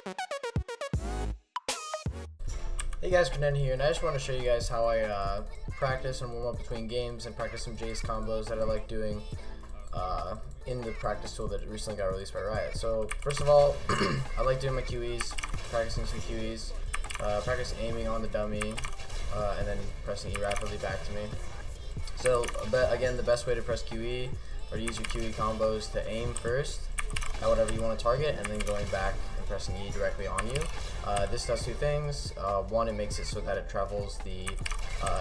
Hey guys, Credenda here, and I just want to show you guys how I practice and warm up between games and practice some Jayce combos that I like doing in the practice tool that recently got released by Riot. So first of all, I like doing my QEs, practicing some QEs, practice aiming on the dummy, and then pressing E rapidly back to me. So again, the best way to press QE or to use your QE combos to aim first at whatever you want to target, and then going back and pressing E directly on you. This does two things. One, it makes it so that it travels the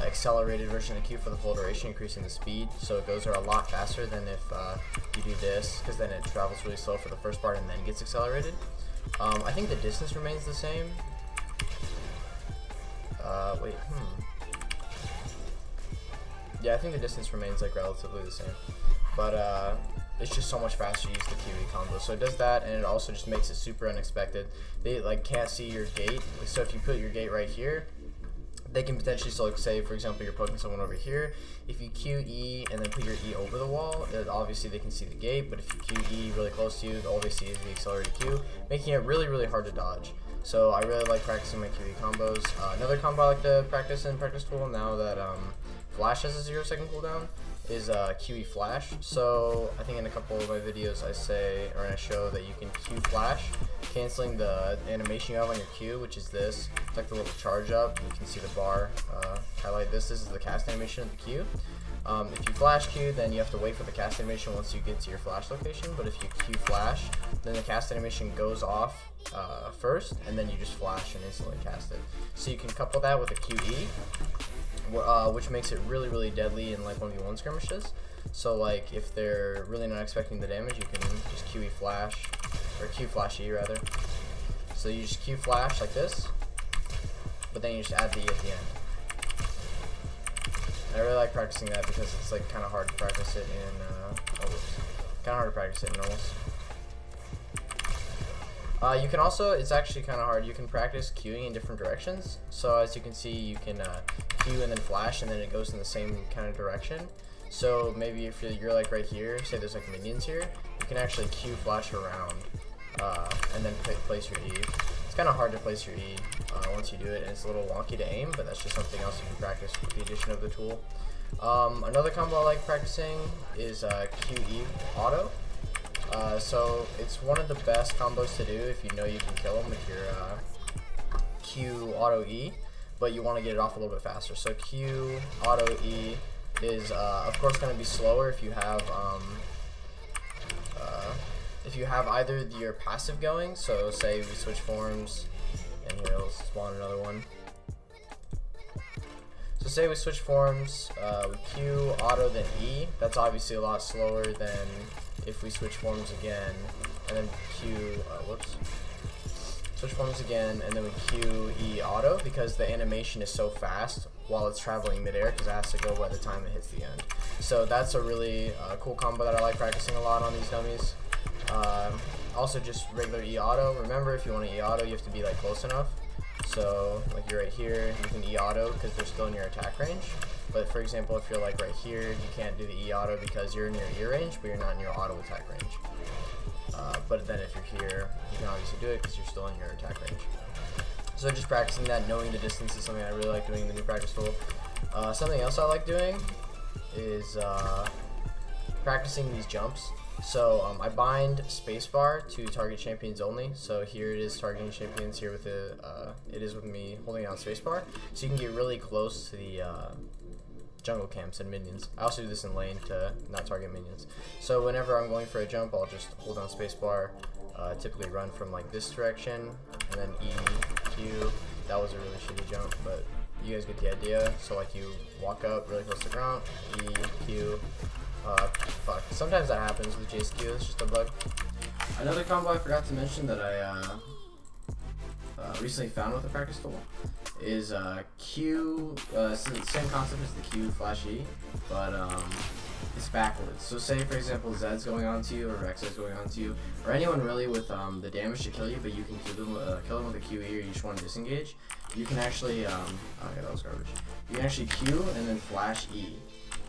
accelerated version of the Q for the full duration, increasing the speed, so it goes there a lot faster than if you do this, because then it travels really slow for the first part and then gets accelerated. I think the distance remains the same. Yeah, I think the distance remains like relatively the same, but it's just so much faster to use the QE combo. So it does that, and it also just makes it super unexpected. They like can't see your gate, so if you put your gate right here, they can potentially still, like, say for example you're poking someone over here. If you QE and then put your E over the wall, obviously they can see the gate, but if you QE really close to you, all they see is the accelerated Q, making it really hard to dodge. So I really like practicing my QE combos. Another combo I like to practice in practice tool now that Flash has a 0-second cooldown is QE Flash. So I think in a couple of my videos I say, or I show that you can Q Flash, canceling the animation you have on your Q, which is this. It's like the little charge up. You can see the bar highlight this. This is the cast animation of the Q. If you flash Q, then you have to wait for the cast animation once you get to your flash location, but if you Q flash, then the cast animation goes off first, and then you just flash and instantly cast it. So you can couple that with a QE, which makes it really deadly in like 1v1 skirmishes. So like if they're really not expecting the damage, you can just QE flash, or Q flash E rather. So you just Q flash like this, but then you just add the E at the end. And I really like practicing that because it's like kind of hard to practice it in normals. You can also, it's actually kind of hard, you can practice queuing in different directions. So as you can see, you can queue and then flash, and then it goes in the same kind of direction. So maybe if you're like right here, say there's like minions here, you can actually queue flash around and then place your E. It's kind of hard to place your E once you do it, and it's a little wonky to aim, but that's just something else you can practice with the addition of the tool. Another combo I like practicing is QE auto. So it's one of the best combos to do if you know you can kill them with your Q auto E, but you want to get it off a little bit faster. So Q auto E is of course going to be slower if you have either your passive going. So say we switch forms, and here let's spawn another one. So say we switch forms, with Q auto then E. That's obviously a lot slower than if we switch forms again and then switch forms again and then we QE auto, because the animation is so fast while it's traveling midair, because it has to go by the time it hits the end. So that's a really cool combo that I like practicing a lot on these dummies. Also just regular E auto. Remember, if you want to E auto, you have to be like close enough. So like you're right here, you can E auto because they're still in your attack range. But for example, if you're like right here, you can't do the E auto because you're in your E range, but you're not in your auto attack range. But then if you're here, you can obviously do it because you're still in your attack range. So just practicing that, knowing the distance, is something I really like doing in the new practice tool. Something else I like doing is practicing these jumps. So I bind spacebar to target champions only. So here it is targeting champions here with it is with me holding down spacebar. So you can get really close to the jungle camps and minions. I also do this in lane to not target minions. So whenever I'm going for a jump, I'll just hold down spacebar, typically run from like this direction, and then E, Q. That was a really shitty jump, but you guys get the idea. So like you walk up really close to the ground, E, Q. Fuck. Sometimes that happens with Jayce Q, it's just a bug. Another combo I forgot to mention that I recently found with the practice tool is Q, same concept as the Q flash E, but it's backwards. So say for example Zed's going on to you, or Rex is going on to you, or anyone really with the damage to kill you, but you can kill them with a QE, or you just want to disengage. You can actually, oh yeah, that was garbage. You can actually Q and then flash E.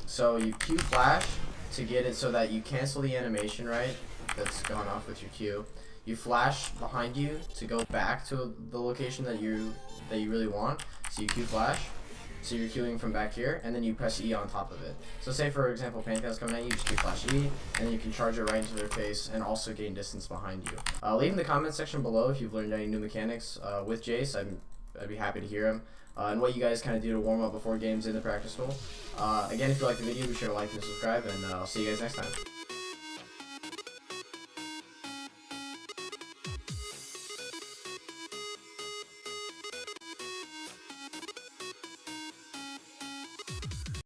So you Q flash to get it so that you cancel the animation, right? That's gone off with your Q. you flash behind you to go back to the location that you really want. So you Q flash. So you're queuing from back here, and then you press E on top of it. So say for example, Pantheon's coming at you, just Q flash E, and then you can charge it right into their face and also gain distance behind you. Leave in the comment section below if you've learned any new mechanics with Jayce. I'd be happy to hear them. And what you guys kind of do to warm up before games in the practice hole. Again, if you like the video, be sure to like and subscribe, and I'll see you guys next time.